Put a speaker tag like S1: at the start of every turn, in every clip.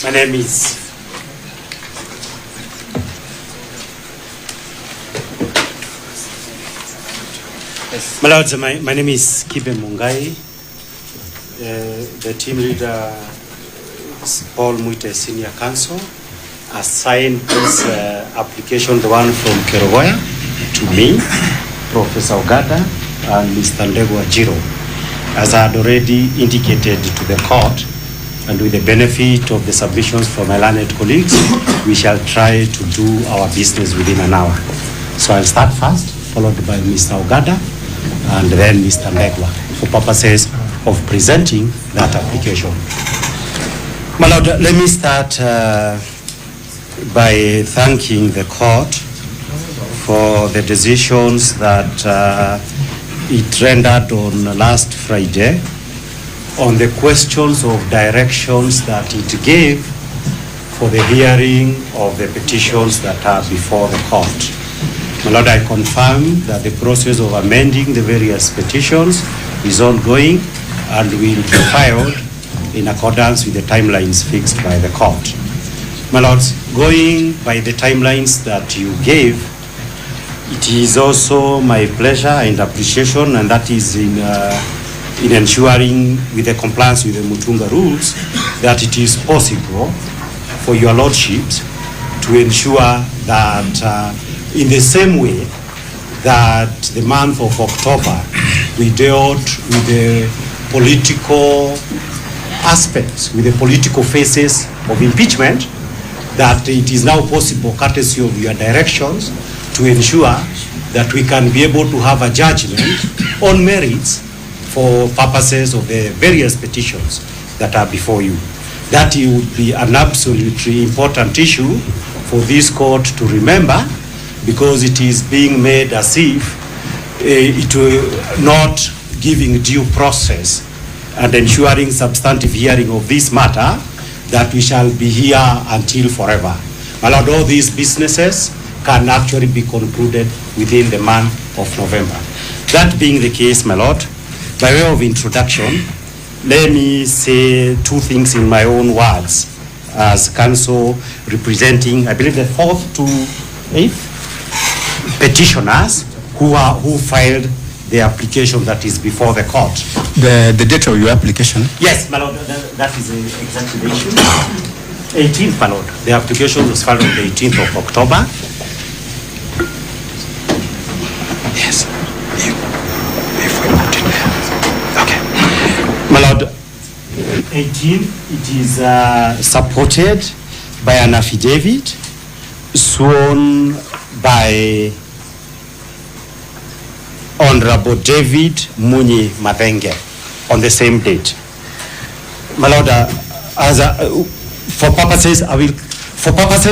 S1: My name is My Lords, my name is Kibe Mungai. The team leader is Paul Muite, Senior Counsel, assigned this application, the one from Kerogoya, to me, Professor Ogada, and Mr. Ndegwa Jiro. As I had already indicated to the court, and with the benefit of the submissions from my learned colleagues, we shall try to do our business within an hour. So I'll start first, followed by Mr. Ogada, and then Mr. Ndegwa, for purposes of presenting that application. My Lord, let me start by thanking the court for the decisions that it rendered on last Friday on the questions of directions that it gave for the hearing of the petitions that are before the court. My Lord, I confirm that the process of amending the various petitions is ongoing and will be filed in accordance with the timelines fixed by the court. My Lords, going by the timelines that you gave, it is also my pleasure and appreciation, and that is in ensuring with the compliance with the Mutunga rules, that it is possible for your lordships to ensure that in the same way that the month of October we dealt with the political aspects, with the political phases of impeachment, that it is now possible, courtesy of your directions, to ensure that we can be able to have a judgment on merits for purposes of the various petitions that are before you. That it would be an absolutely important issue for this court to remember, because it is being made as if it will not giving due process and ensuring substantive hearing of this matter, that we shall be here until forever. My Lord, all these businesses can actually be concluded within the month of November. That being the case, my Lord, by way of introduction, let me say two things in my own words as counsel representing, I believe, the 4th to 8th petitioners who filed the application that is before the court.
S2: The date of your application?
S1: Yes, my Lord, that is exactly the issue. 18th, my Lord. The application was filed on the 18th of October.
S2: Yes. If we put it there. Okay.
S1: My Lord, 18, it is supported by an affidavit sworn by Honorable David Munyi Mathenge on the same date. My Lord, for purposes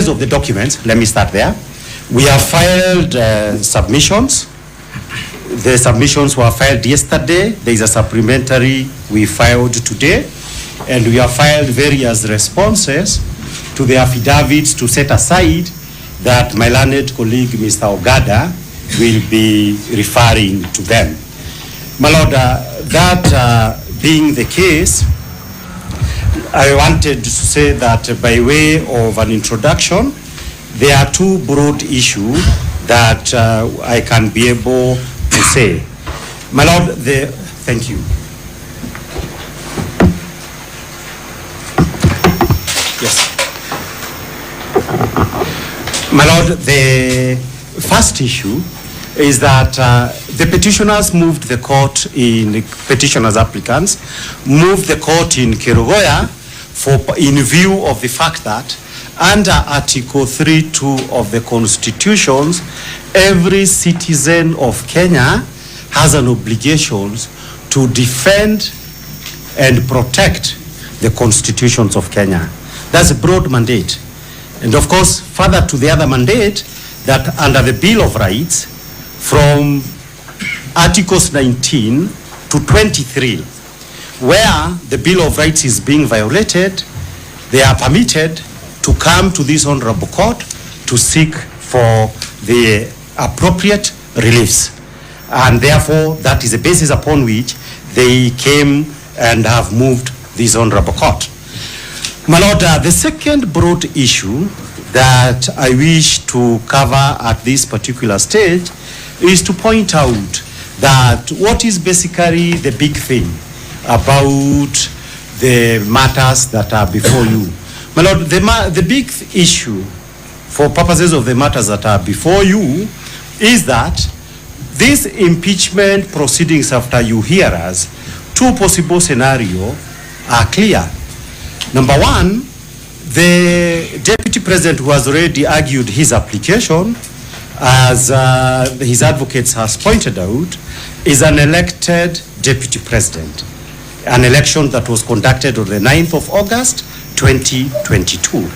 S1: of the documents, let me start there. We have filed submissions. The submissions were filed yesterday. There is a supplementary we filed today, and we have filed various responses to the affidavits to set aside that my learned colleague, Mr. Ogada, will be referring to them. My Lord, that being the case, I wanted to say that by way of an introduction, there are two broad issues that I can be able to say. My Lord, thank you. Yes. My Lord, the first issue is that the petitioners moved the court petitioners applicants moved the court in Kerogoya in view of the fact that under Article 3.2 of the Constitution, every citizen of Kenya has an obligation to defend and protect the constitutions of Kenya. That's a broad mandate. And of course, further to the other mandate, that under the Bill of Rights, from Articles 19 to 23, where the Bill of Rights is being violated, they are permitted to come to this honorable court to seek for the appropriate reliefs. And therefore, that is the basis upon which they came and have moved this honorable court. My Lord, the second broad issue that I wish to cover at this particular stage is to point out that what is basically the big thing about the matters that are before you. My Lord, the big issue for purposes of the matters that are before you is that these impeachment proceedings, after you hear us, two possible scenarios are clear. Number one, the Deputy President who has already argued his application, as his advocates has pointed out, is an elected Deputy President, an election that was conducted on the 9th of August, 2022.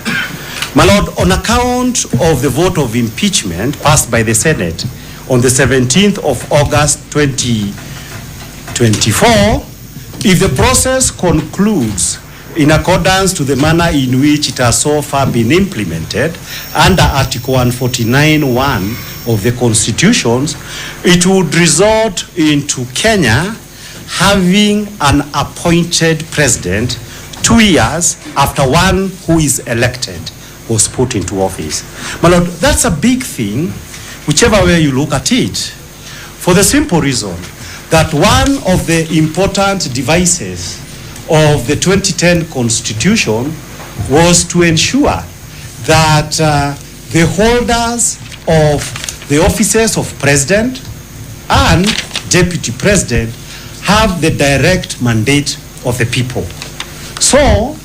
S1: My Lord, on account of the vote of impeachment passed by the Senate on the 17th of August, 2024, if the process concludes in accordance to the manner in which it has so far been implemented under Article 149(1) of the Constitution, it would result into Kenya having an appointed president 2 years after one who is elected was put into office. My Lord, that's a big thing, whichever way you look at it, for the simple reason that one of the important devices of the 2010 Constitution was to ensure that the holders of the offices of President and Deputy President have the direct mandate of the people. So,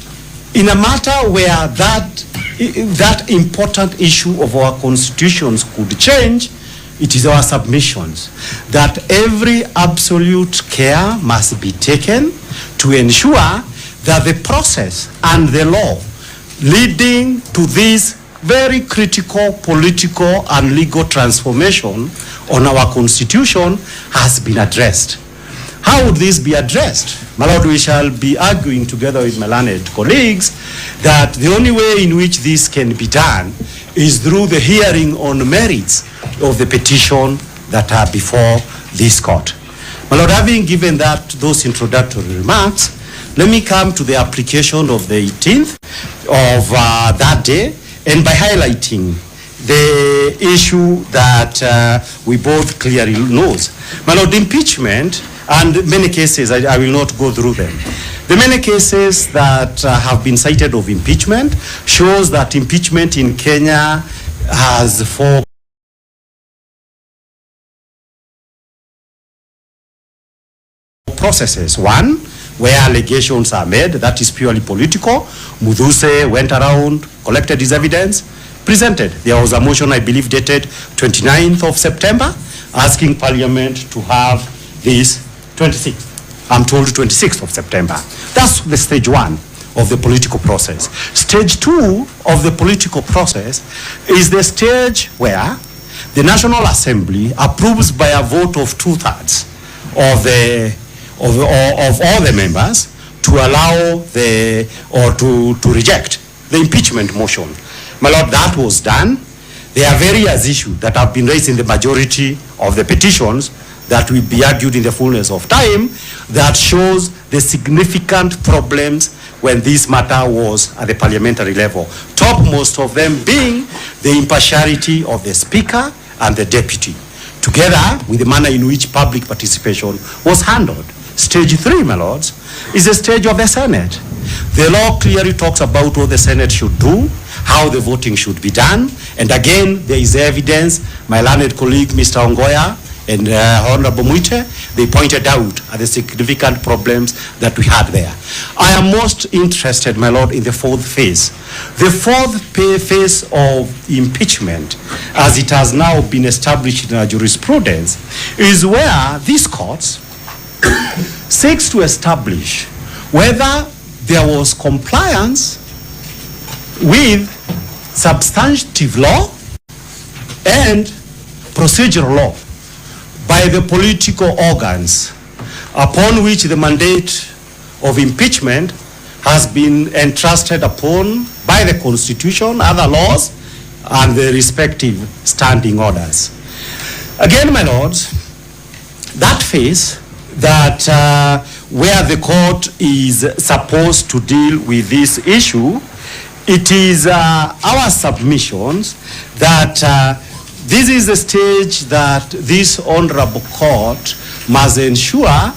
S1: in a matter where that important issue of our constitutions could change, it is our submissions that every absolute care must be taken to ensure that the process and the law leading to this very critical political and legal transformation on our constitution has been addressed. How would this be addressed? My Lord, we shall be arguing together with my learned colleagues that the only way in which this can be done is through the hearing on merits of the petition that are before this court. My Lord, having given those introductory remarks, let me come to the application of the 18th of that day, and by highlighting the issue that we both clearly knows. My Lord, impeachment, and many cases, I will not go through them. The many cases that have been cited of impeachment shows that impeachment in Kenya has four processes. One, where allegations are made, that is purely political. Muduse went around, collected his evidence, presented. There was a motion, I believe, dated 29th of September, asking Parliament to have this 26th. I'm told 26th of September. That's the stage one of the political process. Stage two of the political process is the stage where the National Assembly approves by a vote of 2/3 of all the members to allow to reject the impeachment motion. My Lord, that was done. There are various issues that have been raised in the majority of the petitions that will be argued in the fullness of time that shows the significant problems when this matter was at the parliamentary level. Topmost of them being the impartiality of the Speaker and the Deputy, together with the manner in which public participation was handled. Stage three, my lords, is the stage of the Senate. The law clearly talks about what the Senate should do, how the voting should be done, and again, there is evidence. My learned colleague, Mr. Ongoya, and Honorable Muite, they pointed out at the significant problems that we had there. I am most interested, my lord, in the fourth phase. The fourth phase of impeachment, as it has now been established in our jurisprudence, is where these courts seeks to establish whether there was compliance with substantive law and procedural law by the political organs upon which the mandate of impeachment has been entrusted upon by the Constitution, other laws, and the respective standing orders. Again, my lords, that phase that where the court is supposed to deal with this issue, it is our submissions that this is the stage that this honorable court must ensure,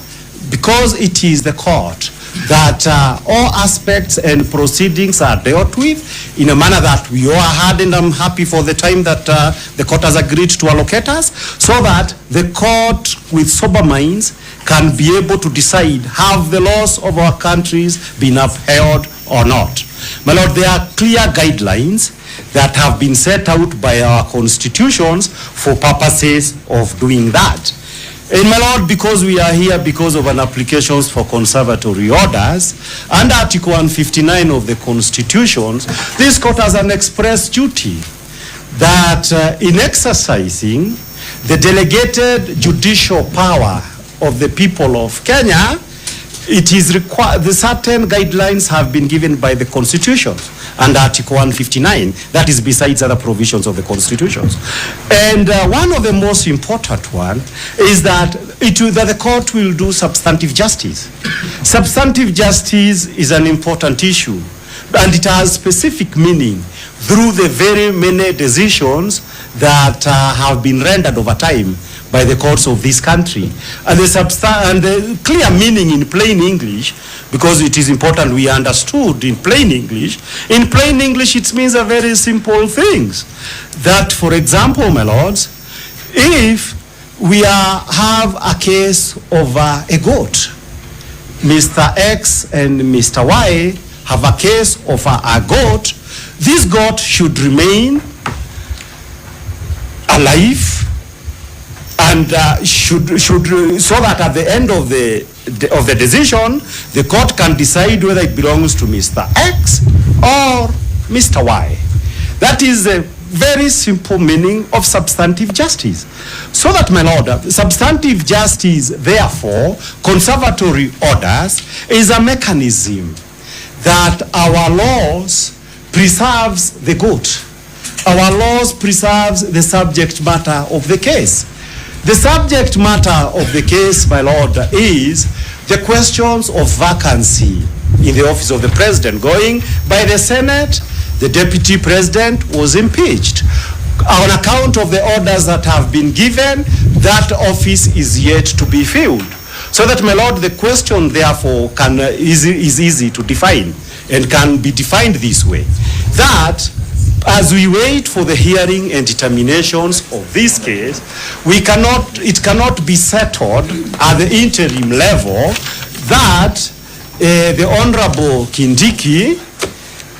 S1: because it is the court, that all aspects and proceedings are dealt with in a manner that we all had, and I'm happy for the time that the court has agreed to allocate us, so that the court with sober minds can be able to decide, have the laws of our countries been upheld or not. My Lord, there are clear guidelines that have been set out by our constitutions for purposes of doing that. And my Lord, because we are here because of an applications for conservatory orders, under Article 159 of the Constitutions, this court has an express duty that in exercising the delegated judicial power of the people of Kenya, it is required, the certain guidelines have been given by the Constitution under Article 159, that is besides other provisions of the Constitutions. And one of the most important one is that that the court will do substantive justice. Substantive justice is an important issue, and it has specific meaning through the very many decisions that have been rendered over time by the courts of this country. And the clear meaning in plain English, because it is important we understood in plain English. In plain English, it means a very simple things. That, for example, my lords, if we have a case of a goat, Mr. X and Mr. Y have a case of a goat, this goat should remain alive, and so that at the end of the decision, the court can decide whether it belongs to Mr. X or Mr. Y. That is the very simple meaning of substantive justice. So that, my Lord, substantive justice, therefore, conservatory orders, is a mechanism that our laws preserves the goat. Our laws preserves the subject matter of the case. The subject matter of the case, my Lord, is the questions of vacancy in the office of the president. Going by the Senate, the deputy president was impeached. On account of the orders that have been given, that office is yet to be filled. So that, my Lord, the question, therefore, is easy to define and can be defined this way. That as we wait for the hearing and determinations of this case, it cannot be settled at the interim level that the Honorable Kindiki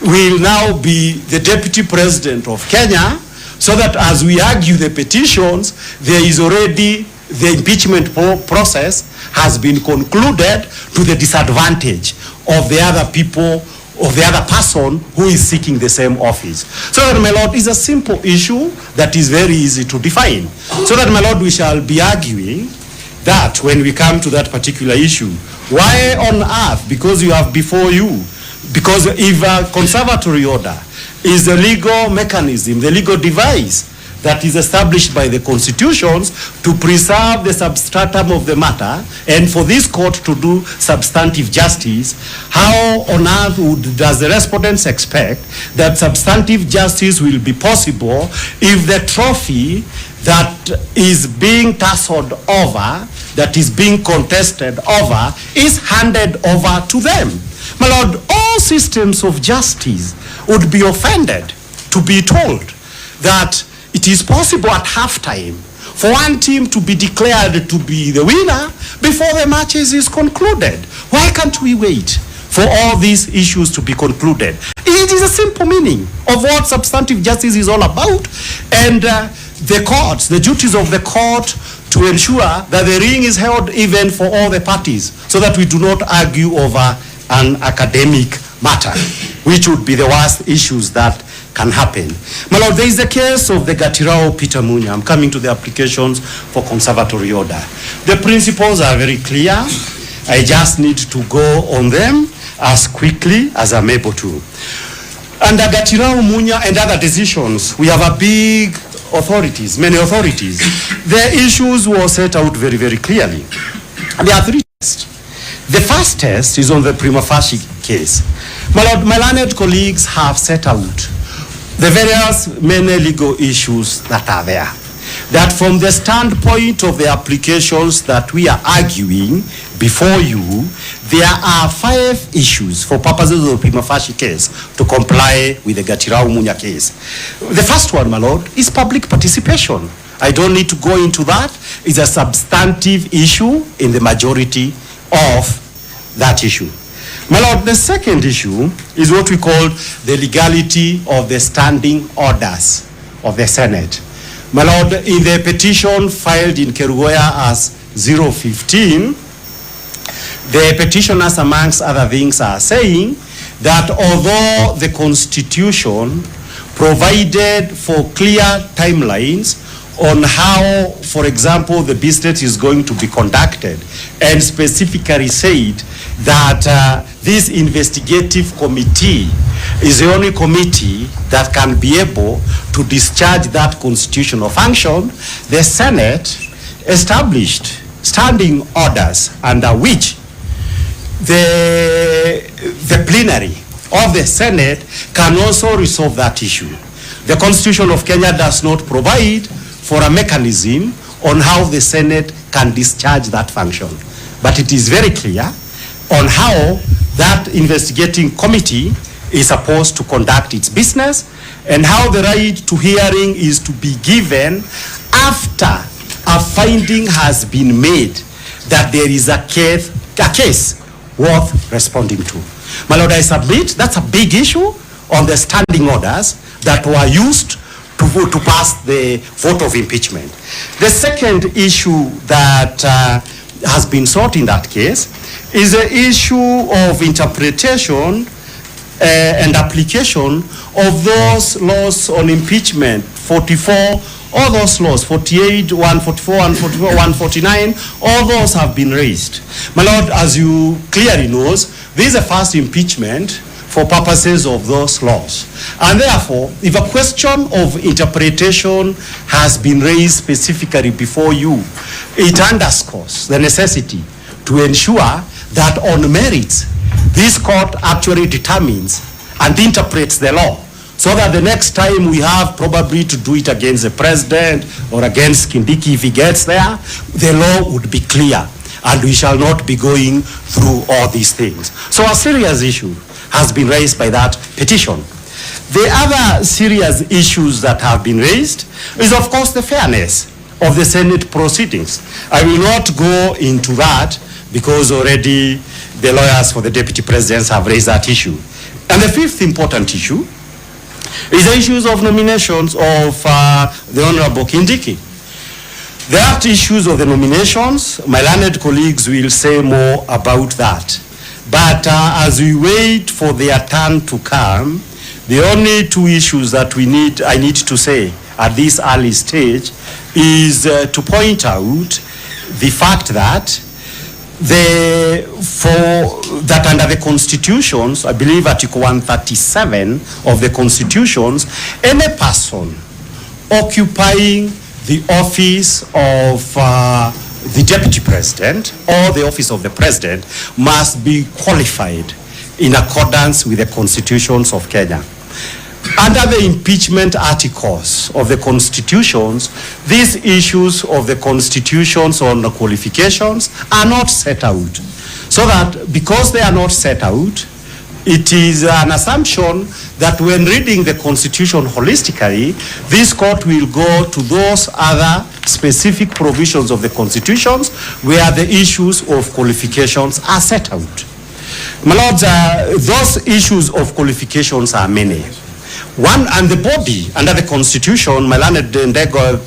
S1: will now be the Deputy President of Kenya, so that as we argue the petitions, there is already the impeachment process has been concluded to the disadvantage of the other people, of the other person who is seeking the same office. So that, my Lord, is a simple issue that is very easy to define. So that, my Lord, we shall be arguing that when we come to that particular issue, why on earth, because you have before you, because if a conservatory order is the legal mechanism, the legal device that is established by the constitutions to preserve the substratum of the matter, and for this court to do substantive justice, how on earth does the respondents expect that substantive justice will be possible if the trophy that is being tussled over, that is being contested over, is handed over to them? My Lord, all systems of justice would be offended to be told that it is possible at halftime for one team to be declared to be the winner before the matches is concluded. Why can't we wait for all these issues to be concluded? It is a simple meaning of what substantive justice is all about, and the courts, the duties of the court to ensure that the ring is held even for all the parties, so that we do not argue over an academic matter, which would be the worst issues that can happen. My Lord, there is the case of the Gatirao Peter Munya. I'm coming to the applications for conservatory order. The principles are very clear. I just need to go on them as quickly as I'm able to. Under Gatirao Munya and other decisions, we have a big authorities, many authorities. The issues were set out very, very clearly. There are three tests. The first test is on the prima facie case. My Lord, my learned colleagues have set out the various many legal issues that are there. That from the standpoint of the applications that we are arguing before you, there are 5 issues for purposes of the prima facie case to comply with the Gatirau Munya case. The first one, my Lord, is public participation. I don't need to go into that. It's a substantive issue in the majority of that issue. My Lord, the second issue is what we call the legality of the standing orders of the Senate. My Lord, in the petition filed in Kerugoya as 015, the petitioners, amongst other things, are saying that although the Constitution provided for clear timelines on how, for example, the business is going to be conducted, and specifically said that this investigative committee is the only committee that can be able to discharge that constitutional function, the Senate established standing orders under which the plenary of the Senate can also resolve that issue. The Constitution of Kenya does not provide for a mechanism on how the Senate can discharge that function. But it is very clear on how that investigating committee is supposed to conduct its business and how the right to hearing is to be given after a finding has been made that there is a case worth responding to. My Lord, I submit that's a big issue on the standing orders that were used to pass the vote of impeachment. The second issue that has been sought in that case is the issue of interpretation and application of those laws on impeachment, 44, all those laws, 48, 144, 144, 149, all those have been raised. My Lord, as you clearly knows, this is the first impeachment for purposes of those laws. And therefore, if a question of interpretation has been raised specifically before you, it underscores the necessity to ensure that on merits, this court actually determines and interprets the law, so that the next time we have probably to do it against the president or against Kindiki if he gets there, the law would be clear and we shall not be going through all these things. So a serious issue has been raised by that petition. The other serious issues that have been raised is, of course, the fairness of the Senate proceedings. I will not go into that because already the lawyers for the deputy presidents have raised that issue. And the fifth important issue is the issues of nominations of the Honorable Kindiki. There are issues of the nominations. My learned colleagues will say more about that. But as we wait for their turn to come, the only 2 issues that I need to say at this early stage is to point out the fact that that under the constitutions, I believe Article 137 of the constitutions, any person occupying the office of the deputy president or the office of the president must be qualified in accordance with the constitutions of Kenya. Under the impeachment articles of the constitutions, these issues of the constitutions on the qualifications are not set out. So that because they are not set out, it is an assumption that when reading the constitution holistically, this court will go to those other specific provisions of the constitutions where the issues of qualifications are set out. My lords, those issues of qualifications are many. One, and the body under the constitution, my learned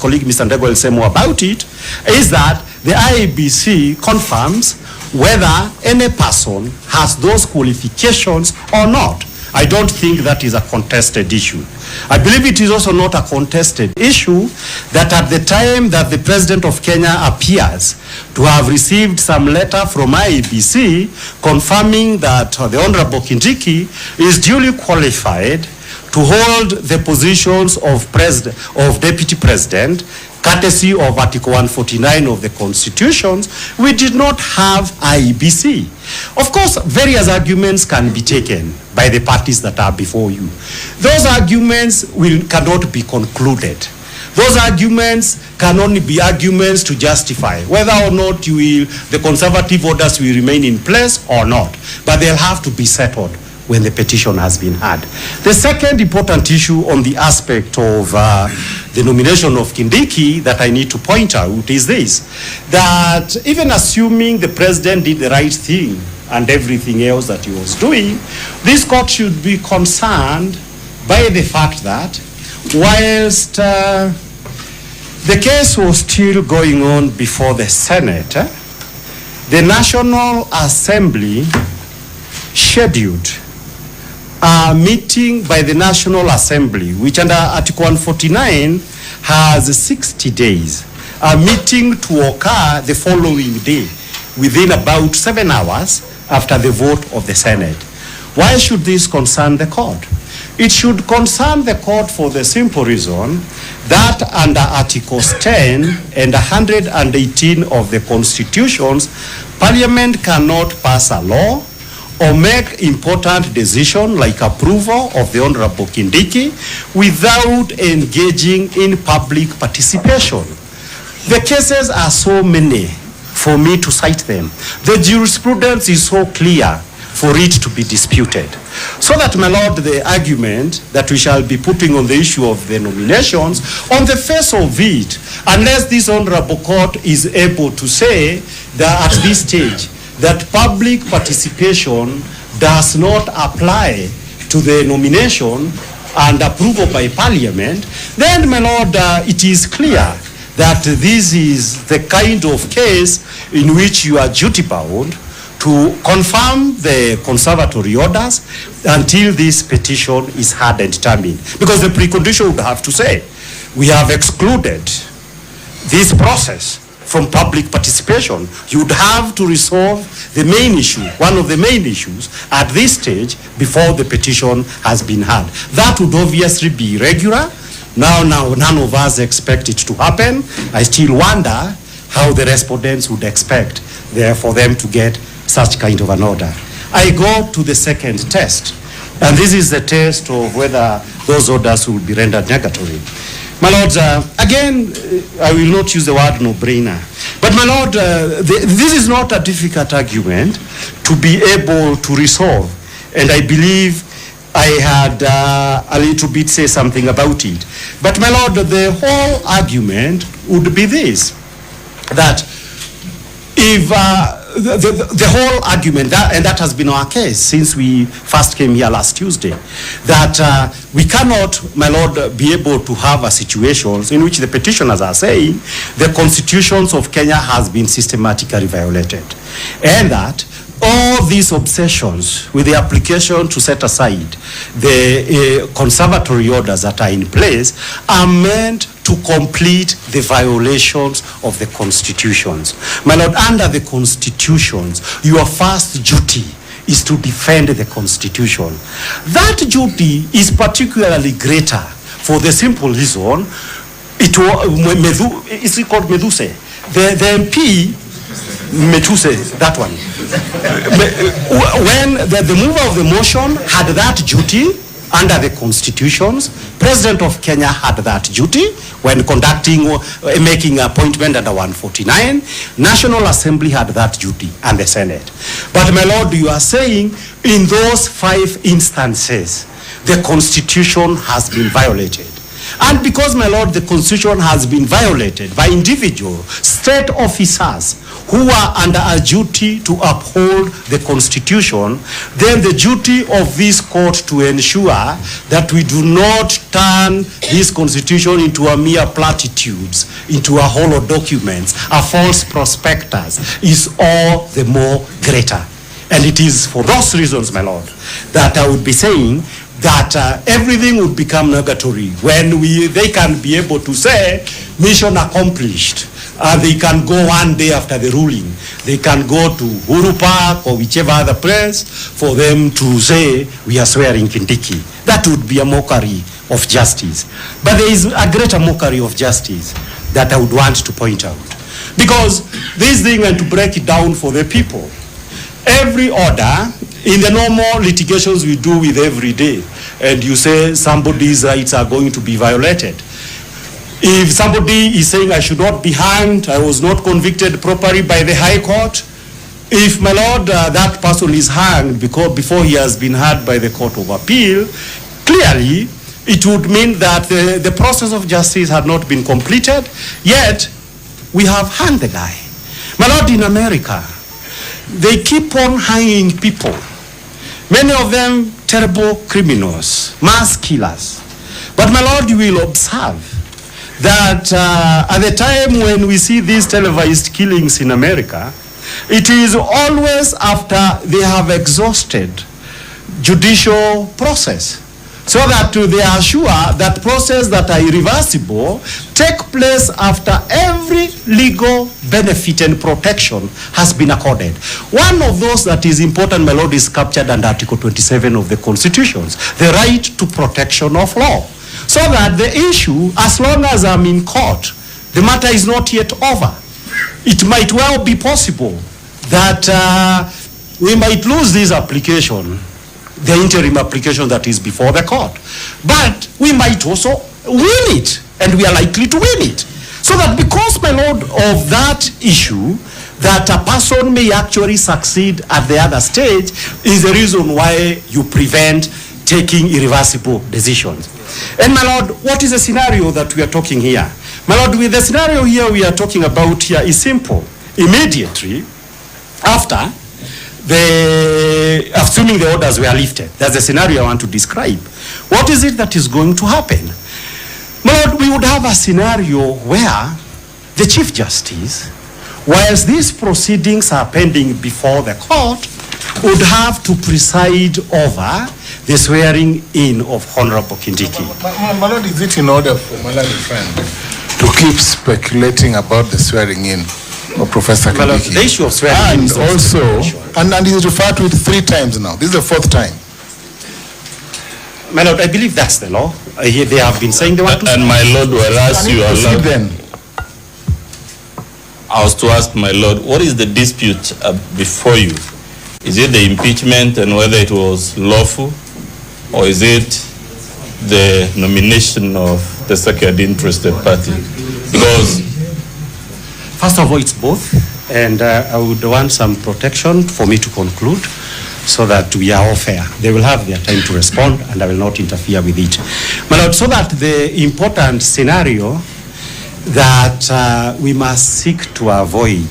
S1: colleague Mr. Ndego will say more about it, is that the IEBC confirms whether any person has those qualifications or not. I don't think that is a contested issue. I believe it is also not a contested issue that at the time that the President of Kenya appears to have received some letter from IEBC confirming that the Honorable Kindiki is duly qualified to hold the positions of deputy president, courtesy of Article 149 of the Constitution, we did not have IEBC. Of course, various arguments can be taken by the parties that are before you. Those arguments cannot be concluded. Those arguments can only be arguments to justify whether or not the conservative orders will remain in place or not. But they'll have to be settled when the petition has been heard. The second important issue on the aspect of the nomination of Kindiki that I need to point out is this, that even assuming the president did the right thing and everything else that he was doing, this court should be concerned by the fact that whilst the case was still going on before the Senate, the National Assembly scheduled a meeting by the National Assembly, which under Article 149 has 60 days, a meeting to occur the following day, within about 7 hours after the vote of the Senate. Why should this concern the court? It should concern the court for the simple reason that under Articles 10 and 118 of the Constitution, Parliament cannot pass a law or make important decision like approval of the Honorable Kindiki without engaging in public participation. The cases are so many for me to cite them. The jurisprudence is so clear for it to be disputed. So that, my Lord, the argument that we shall be putting on the issue of the nominations, on the face of it, unless this Honorable Court is able to say that at this stage, that public participation does not apply to the nomination and approval by Parliament, then, my Lord, it is clear that this is the kind of case in which you are duty-bound to confirm the conservatory orders until this petition is heard and determined. Because the precondition would have to say, we have excluded this process from public participation. You would have to resolve the main issue, one of the main issues, at this stage before the petition has been heard. That would obviously be irregular. Now, none of us expect it to happen. I still wonder how the respondents would expect for them to get such kind of an order. I go to the second test, and this is the test of whether those orders will be rendered negatory. My Lord, again, I will not use the word no-brainer, but my Lord, this is not a difficult argument to be able to resolve, and I believe I had a little bit say something about it. But my Lord, the whole argument would be this, that if the whole argument, and that has been our case since we first came here last Tuesday, that we cannot, my Lord, be able to have a situation in which the petitioners are saying the constitutions of Kenya has been systematically violated, and that all these obsessions with the application to set aside the conservatory orders that are in place are meant to complete the violations of the constitutions. My Lord, under the constitutions, your first duty is to defend the constitution. That duty is particularly greater for the simple reason, it's called Meduse. The MP, Metuse, that one. When the mover of the motion had that duty under the constitutions, President of Kenya had that duty when conducting, making appointment under 149. National Assembly had that duty, and the Senate. But my Lord, you are saying in those 5 instances, the constitution has been violated. And because, my Lord, the constitution has been violated by individual state officers who are under a duty to uphold the constitution, then the duty of this court to ensure that we do not turn this constitution into a mere platitudes, into a hollow documents, a false prospectus, is all the more greater. And it is for those reasons, my Lord, that I would be saying that everything would become negatory when they can be able to say mission accomplished. They can go one day after the ruling. They can go to Uhuru Park or whichever other place for them to say we are swearing Kindiki. That would be a mockery of justice. But there is a greater mockery of justice. that I would want to point out. Because this thing, and to break it down for the people, every order in the normal litigations we do with every day, and you say somebody's rights are going to be violated. If somebody is saying I should not be hanged, I was not convicted properly by the High Court, if, my lord, that person is hanged before he has been heard by the Court of Appeal, clearly it would mean that the process of justice had not been completed, yet we have hanged the guy. My lord, in America, they keep on hanging people. Many of them terrible criminals, mass killers. But my lord, you will observe that at the time when we see these televised killings in America, it is always after they have exhausted judicial process, so that they are sure that process that are irreversible take place after every legal benefit and protection has been accorded. One of those that is important, my lord, is captured under Article 27 of the Constitution, the right to protection of law. So that the issue, as long as I'm in court, the matter is not yet over. It might well be possible that we might lose this application, the interim application that is before the court. But we might also win it, and we are likely to win it. So that because, my lord, of that issue, that a person may actually succeed at the other stage is the reason why you prevent taking irreversible decisions. And, my lord, what is the scenario that we are talking here? My lord, with the scenario here we are talking about here is simple. Immediately after assuming the orders were lifted, that's the scenario I want to describe. What is it that is going to happen? My lord, we would have a scenario where the Chief Justice, whilst these proceedings are pending before the court, would have to preside over the swearing in of Honorable Kindiki.
S3: My lord, is it in order for my friend to keep speculating about the swearing in of Professor Kindiki?
S1: The issue of swearing in
S3: is also, and he's referred to it 3 times now. This is the 4th time.
S1: My lord, I believe that's the law. They have been saying they want to.
S4: And my lord, whereas you are allowed.
S3: Then
S4: I was to ask my lord, what is the dispute before you? Is it the impeachment and whether it was lawful, or is it the nomination of the second interested party? Because
S1: first of all, it's both, and I would want some protection for me to conclude, so that we are all fair. They will have their time to respond, and I will not interfere with it. My lord, so that the important scenario that we must seek to avoid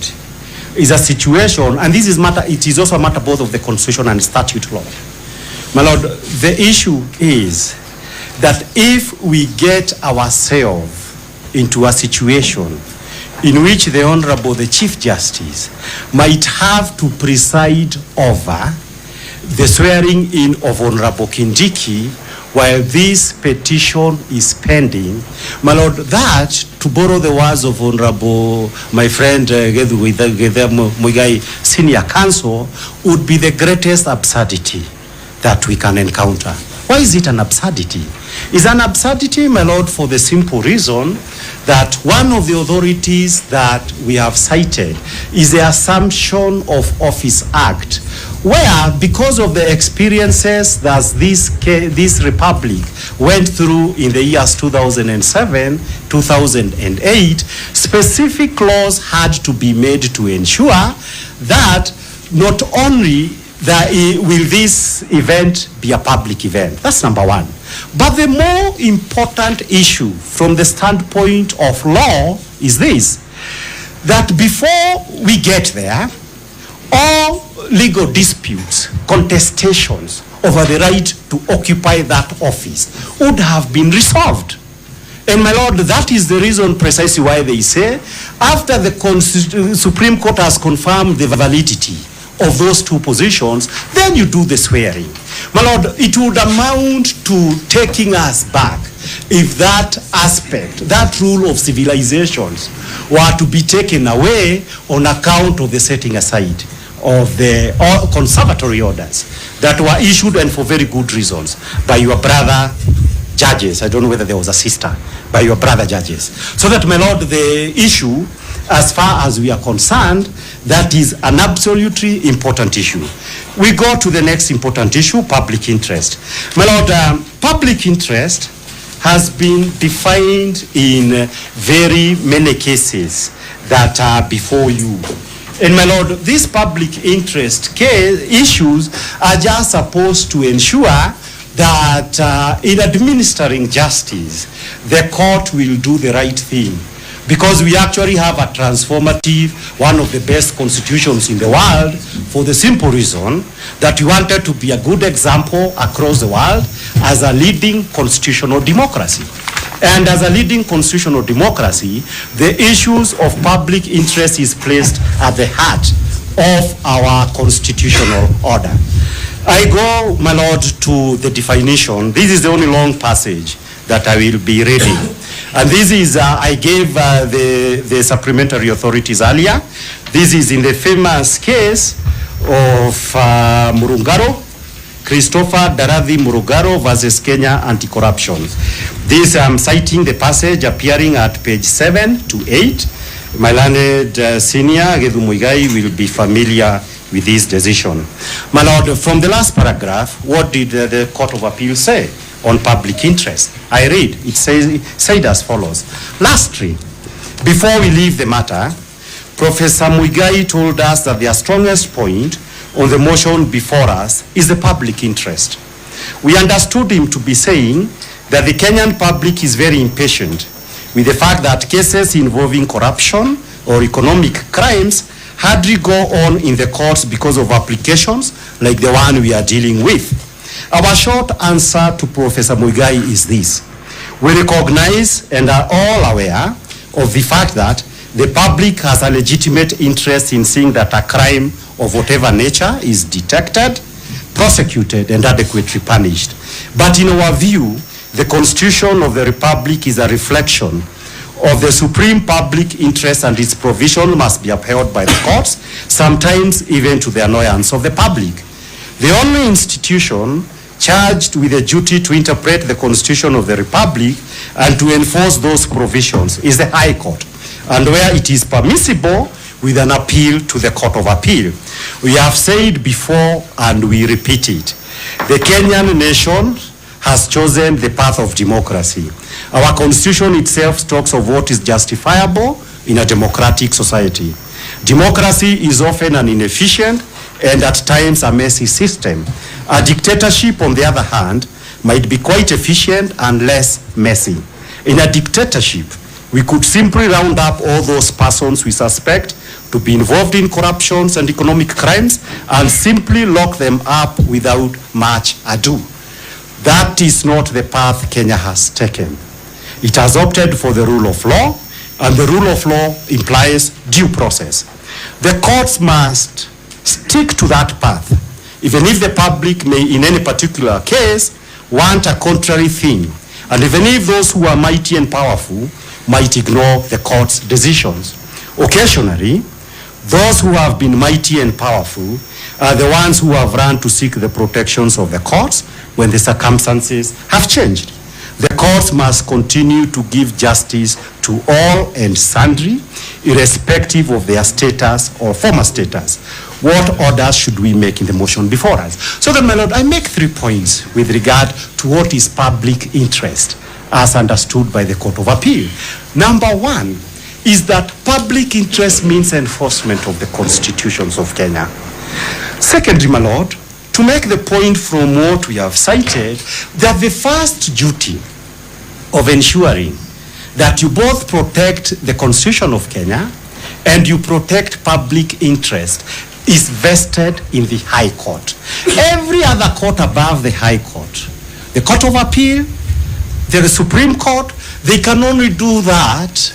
S1: is a situation, and this is matter, it is also a matter both of the Constitution and statute law. My lord, the issue is that if we get ourselves into a situation in which the Honorable, the Chief Justice, might have to preside over the swearing in of Honorable Kindiki while this petition is pending, my lord, that, to borrow the words of Honorable, my friend Muigai, Senior Counsel, would be the greatest absurdity that we can encounter. Why is it an absurdity? It's an absurdity, my lord, for the simple reason that one of the authorities that we have cited is the Assumption of Office Act, where, because of the experiences that this republic went through in the years 2007, 2008, specific laws had to be made to ensure that not only will this event be a public event. That's number one. But the more important issue from the standpoint of law is this, that before we get there, all legal disputes, contestations over the right to occupy that office would have been resolved. And my lord, that is the reason precisely why they say, after the Supreme Court has confirmed the validity of those 2 positions, then you do the swearing. My lord, it would amount to taking us back if that aspect, that rule of civilizations, were to be taken away on account of the setting aside of the conservatory orders that were issued, and for very good reasons, by your brother, judges. I don't know whether there was a sister, by your brother judges. So that, my Lord, the issue, as far as we are concerned, that is an absolutely important issue. We go to the next important issue, public interest. My Lord, public interest has been defined in very many cases that are before you. And my Lord, these public interest issues are just supposed to ensure that in administering justice, the court will do the right thing. Because we actually have a transformative, one of the best constitutions in the world, for the simple reason that we wanted to be a good example across the world as a leading constitutional democracy. And as a leading constitutional democracy, the issues of public interest is placed at the heart of our constitutional order. I go, my Lord, to the definition. This is the only long passage that I will be reading. And this is, I gave the supplementary authorities earlier. This is in the famous case of Murungaro, Christopher Darathi Murugaro versus Kenya Anti-Corruption. This I'm citing the passage appearing at page 7 to 8. My learned senior, Githu Muigai, will be familiar with this decision. My Lord, from the last paragraph, what did the Court of Appeal say on public interest? I read, it said as follows. Lastly, before we leave the matter, Professor Muigai told us that their strongest point on the motion before us is the public interest. We understood him to be saying that the Kenyan public is very impatient with the fact that cases involving corruption or economic crimes hardly go on in the courts because of applications like the one we are dealing with. Our short answer to Professor Muigai is this. We recognize and are all aware of the fact that the public has a legitimate interest in seeing that a crime of whatever nature is detected, prosecuted, and adequately punished. But in our view, the Constitution of the Republic is a reflection of the supreme public interest, and its provision must be upheld by the courts, sometimes even to the annoyance of the public. The only institution charged with the duty to interpret the Constitution of the Republic and to enforce those provisions is the High Court, and where it is permissible, with an appeal to the Court of Appeal. We have said before and we repeat it. The Kenyan nation has chosen the path of democracy. Our constitution itself talks of what is justifiable in a democratic society. Democracy is often an inefficient and at times a messy system. A dictatorship, on the other hand, might be quite efficient and less messy. In a dictatorship, we could simply round up all those persons we suspect to be involved in corruptions and economic crimes and simply lock them up without much ado. That is not the path Kenya has taken. It has opted for the rule of law, and the rule of law implies due process. The courts must stick to that path, even if the public may in any particular case want a contrary thing, and even if those who are mighty and powerful might ignore the court's decisions. Occasionally, those who have been mighty and powerful are the ones who have run to seek the protections of the courts when the circumstances have changed. The courts must continue to give justice to all and sundry, irrespective of their status or former status. What orders should we make in the motion before us? So then, my Lord, I make 3 points with regard to what is public interest as understood by the Court of Appeal. Number 1 is that public interest means enforcement of the constitutions of Kenya. Secondly, my Lord, to make the point from what we have cited, that the first duty of ensuring that you both protect the Constitution of Kenya and you protect public interest is vested in the High Court. Every other court above the High Court, the Court of Appeal, the Supreme Court, they can only do that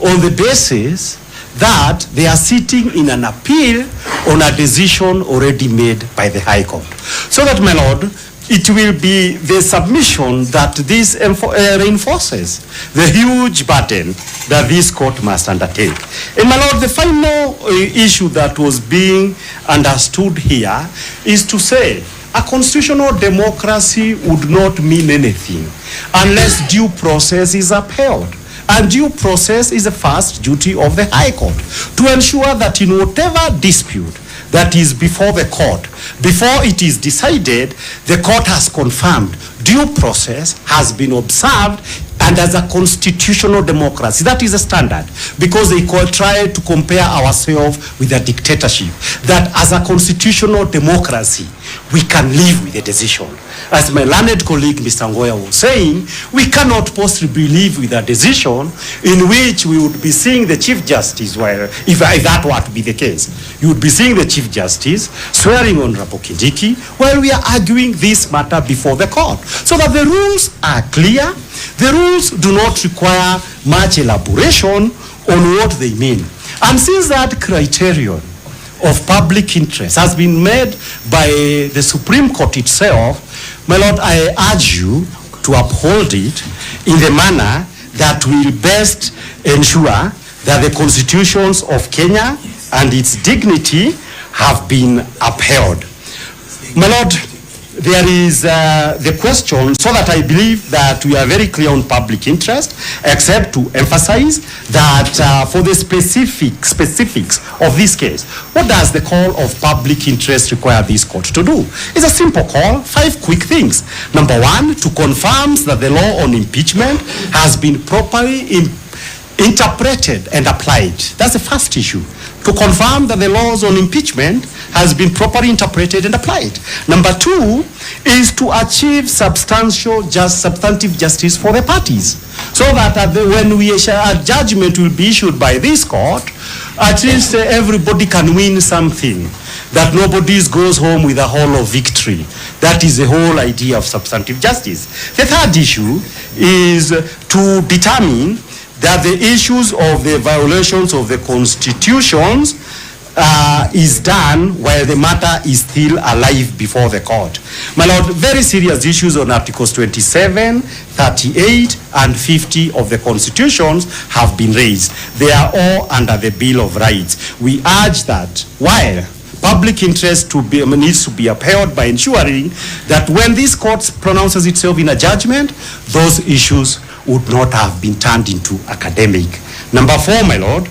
S1: on the basis that they are sitting in an appeal on a decision already made by the High Court. So that, my Lord, it will be the submission that this reinforces the huge burden that this court must undertake. And, my Lord, the final issue that was being understood here is to say a constitutional democracy would not mean anything unless due process is upheld. And due process is the first duty of the High Court to ensure that in whatever dispute that is before the court, before it is decided, the court has confirmed due process has been observed, and as a constitutional democracy, that is a standard, because they try to compare ourselves with a dictatorship, that as a constitutional democracy, we can live with a decision. As my learned colleague, Mr. Ngoya, was saying, we cannot possibly live with a decision in which we would be seeing the Chief Justice, well, if that were to be the case, you would be seeing the Chief Justice swearing on Honorable Kindiki while we are arguing this matter before the court. So that the rules are clear, the rules do not require much elaboration on what they mean. And since that criterion of public interest has been made by the Supreme Court itself, my Lord, I urge you to uphold it in the manner that will best ensure that the constitutions of Kenya and its dignity have been upheld. My Lord, there is the question, so that I believe that we are very clear on public interest, except to emphasize that for the specifics of this case, what does the call of public interest require this court to do? It's a simple call, 5 quick things. Number 1, to confirm that the law on impeachment has been properly interpreted and applied. That's the first issue. To confirm that the laws on impeachment has been properly interpreted and applied. Number 2 is to achieve substantive justice for the parties, so that when a judgment will be issued by this court, at least everybody can win something, that nobody goes home with a hollow victory. That is the whole idea of substantive justice. The third issue is to determine that the issues of the violations of the constitutions is done while the matter is still alive before the court. My Lord, very serious issues on Articles 27, 38, and 50 of the constitutions have been raised. They are all under the Bill of Rights. We urge that while public interest needs to be upheld by ensuring that when this court pronounces itself in a judgment, those issues would not have been turned into academic. Number 4, my Lord,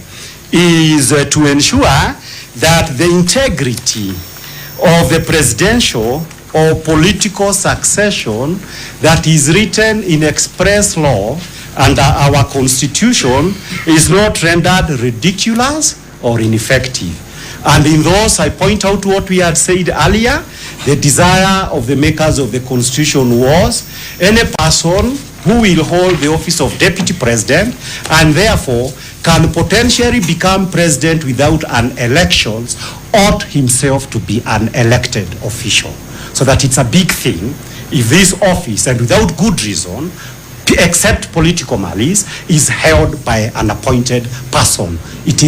S1: is to ensure that the integrity of the presidential or political succession that is written in express law under our constitution is not rendered ridiculous or ineffective. And in those, I point out what we had said earlier. The desire of the makers of the constitution was any person who will hold the office of deputy president and therefore can potentially become president without an election ought himself to be an elected official. So that it's a big thing if this office, and without good reason, except political malice, is held by an appointed person. It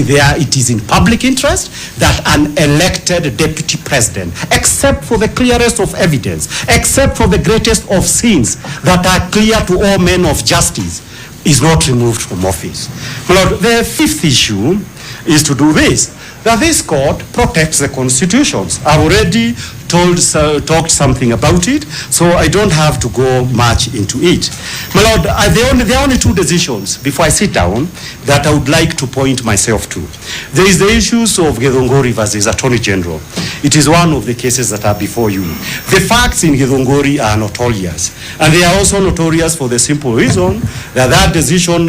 S1: is in public interest that an elected deputy president, except for the clearest of evidence, except for the greatest of sins that are clear to all men of justice, is not removed from office. Lord, the 5th issue is to do this, that this court protects the constitutions. I've already talked something about it, so I don't have to go much into it. My Lord, there are only 2 decisions before I sit down that I would like to point myself to. There is the issues of Githunguri versus Attorney General. It is one of the cases that are before you. The facts in Githunguri are notorious, and they are also notorious for the simple reason that decision,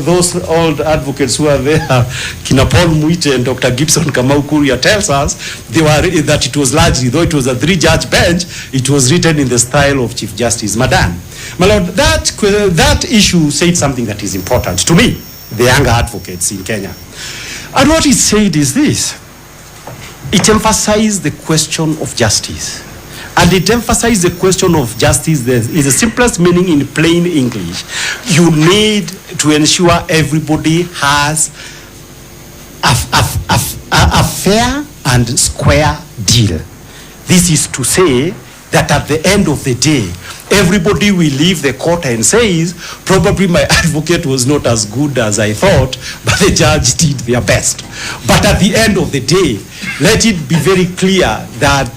S1: those old advocates who are there, Kina Paul Muite and Dr. Gibson Kamau Kuria, tells us that it was largely, though it was a 3-judge bench, it was written in the style of Chief Justice Madan. My Lord, that issue said something that is important to me, the younger advocates in Kenya. And what it said is this: it emphasized the question of justice. And it emphasized the question of justice. There is the simplest meaning in plain English. You need to ensure everybody has a fair and square deal. This is to say that at the end of the day, everybody will leave the court and says, probably my advocate was not as good as I thought, but the judge did their best. But at the end of the day, let it be very clear that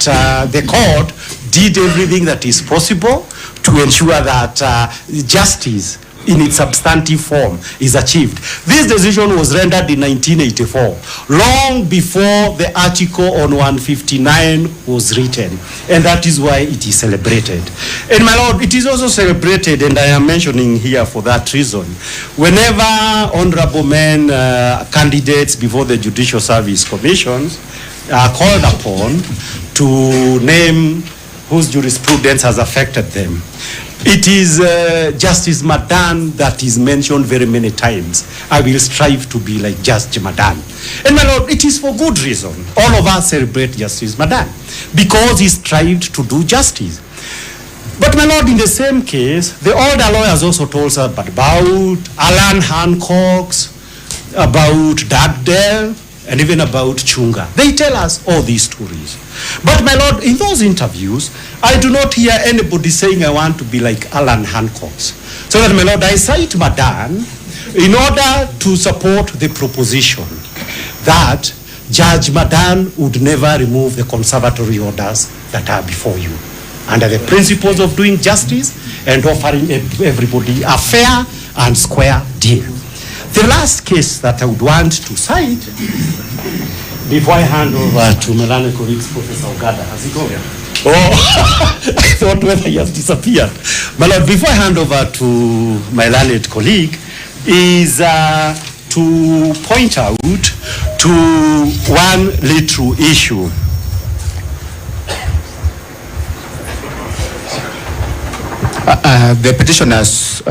S1: the court did everything that is possible to ensure that justice in its substantive form is achieved. This decision was rendered in 1984, long before the article on 159 was written, and that is why it is celebrated. And my lord, it is also celebrated, and I am mentioning here for that reason, whenever honorable men, candidates before the Judicial Service Commissions are called upon to name whose jurisprudence has affected them, it is Justice Madan that is mentioned very many times. I will strive to be like Justice Madan. And my lord, it is for good reason. All of us celebrate Justice Madan because he strived to do justice. But my lord, in the same case, the older lawyers also told us about Alan Hancock's, about Dugdale, and even about Chunga. They tell us all these stories. But my lord, in those interviews, I do not hear anybody saying I want to be like Alan Hancock's. So that my lord, I cite Madan in order to support the proposition that Judge Madan would never remove the conservatory orders that are before you, under the principles of doing justice and offering everybody a fair and square deal. The last case that I would want to cite, before I hand over to my learned colleague, Professor Ogada, has he gone? Oh, I thought whether he has disappeared. My lord, before I hand over to my learned colleague, is to point out to one little issue.
S2: The petitioners,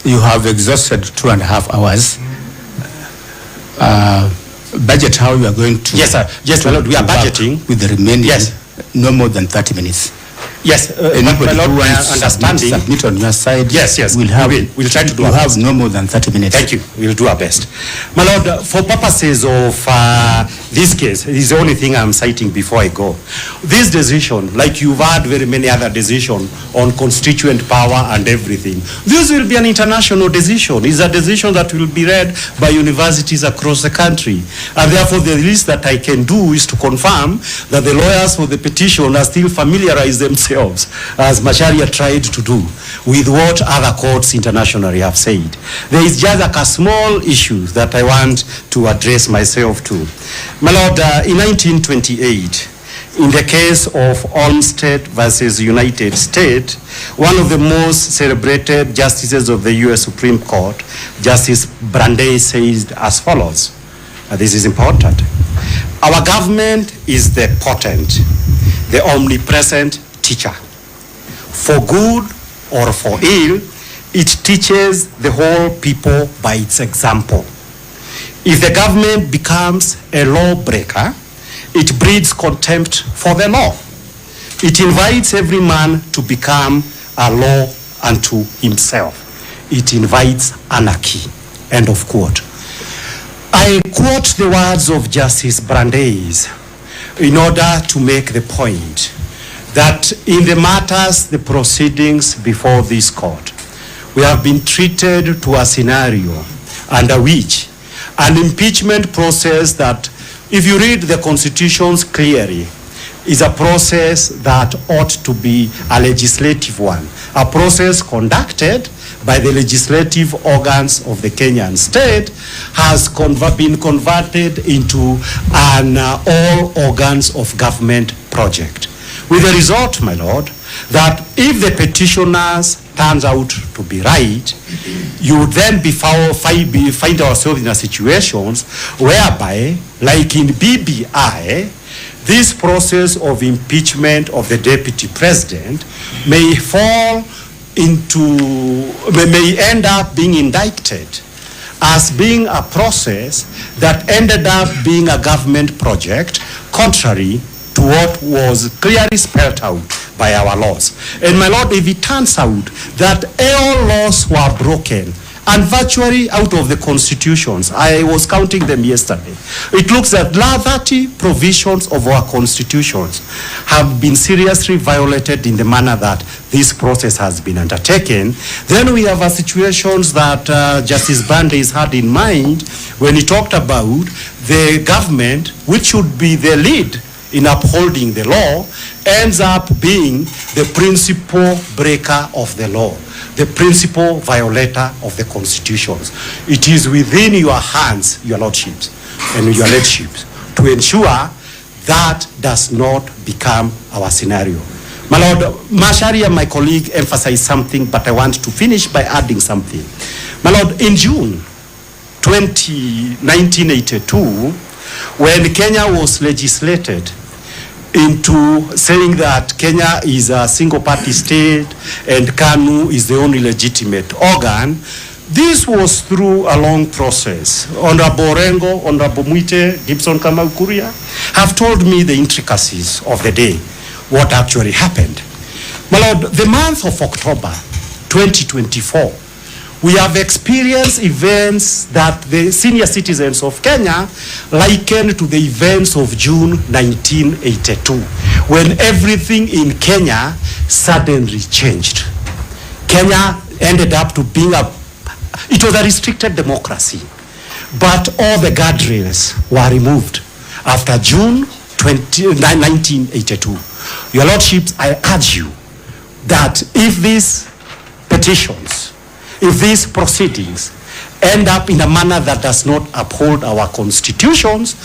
S2: you have exhausted 2.5 hours. Budget how you are going to...
S1: Yes, sir. Yes, my lord, we are budgeting.
S2: With the remaining,
S1: yes,
S2: no more than 30 minutes.
S1: Yes,
S2: anybody
S1: my lord,
S2: who wants
S1: understanding.
S2: Submit on your side.
S1: Yes, yes,
S2: we'll
S1: try to do our best.
S2: You have no more than 30 minutes.
S1: Thank you. We'll do our best. My lord, for purposes of this case, this is the only thing I'm citing before I go. This decision, like you've had very many other decisions on constituent power and everything, this will be an international decision. It's a decision that will be read by universities across the country. And therefore, the least that I can do is to confirm that the lawyers for the petition are still familiarized themselves, as Macharia tried to do, with what other courts internationally have said. There is just like a small issue that I want to address myself to. My lord, in 1928, in the case of Olmsted versus United States, one of the most celebrated justices of the U.S. Supreme Court, Justice Brandeis, says as follows. This is important. Our government is the potent, the omnipresent teacher. For good or for ill, it teaches the whole people by its example. If the government becomes a lawbreaker, it breeds contempt for the law. It invites every man to become a law unto himself. It invites anarchy. End of quote. I quote the words of Justice Brandeis in order to make the point that in the matters, the proceedings before this court, we have been treated to a scenario under which an impeachment process that, if you read the constitutions clearly, is a process that ought to be a legislative one, a process conducted by the legislative organs of the Kenyan state, has been converted into an all organs of government project. With the result, my lord, that if the petitioners turns out to be right, you would then find ourselves in a situation whereby, like in BBI, this process of impeachment of the deputy president may end up being indicted as being a process that ended up being a government project, contrary to what was clearly spelled out by our laws. And my lord, if it turns out that all laws were broken and virtually out of the constitutions, I was counting them yesterday, it looks that 30 provisions of our constitutions have been seriously violated in the manner that this process has been undertaken. Then we have a situations that Justice Brandeis had in mind when he talked about the government, which should be the lead in upholding the law, ends up being the principal breaker of the law, the principal violator of the constitutions. It is within your hands, your lordships and your ladyship, to ensure that does not become our scenario. My Lord, Macharia, my colleague, emphasized something, but I want to finish by adding something. My Lord, in June 1982, when Kenya was legislated into saying that Kenya is a single-party state and KANU is the only legitimate organ, this was through a long process. Honorable Rengo, Honorable Mwite, Gibson Kamau Kuria have told me the intricacies of the day, what actually happened. My Lord, the month of October 2024, we have experienced events that the senior citizens of Kenya likened to the events of June 1982, when everything in Kenya suddenly changed. Kenya ended up to being it was a restricted democracy, but all the guardrails were removed after June 1982. Your Lordships, I urge you that if these petitions, if these proceedings end up in a manner that does not uphold our constitutions,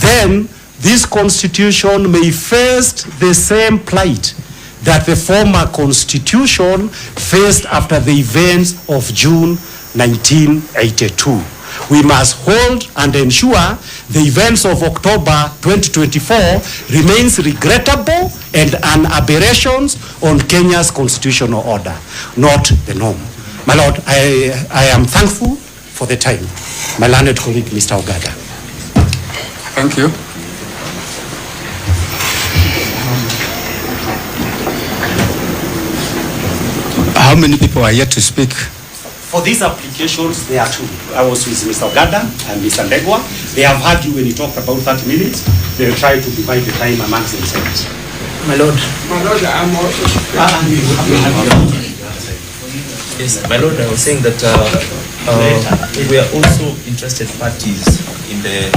S1: then this constitution may face the same plight that the former constitution faced after the events of June 1982. We must hold and ensure the events of October 2024 remains regrettable and an aberration on Kenya's constitutional order, not the norm. My Lord, I am thankful for the time. My learned colleague, Mr. Ogada.
S2: Thank you. How many people are yet to speak?
S1: For these applications, there are two. I was with Mr. Ogada and Mr. Ndegwa. They have heard you when you talked about 30 minutes. They will try to divide the time amongst themselves.
S5: My Lord.
S6: My Lord, I'm also...
S5: Yes, my Lord, I was saying that we are also interested parties in the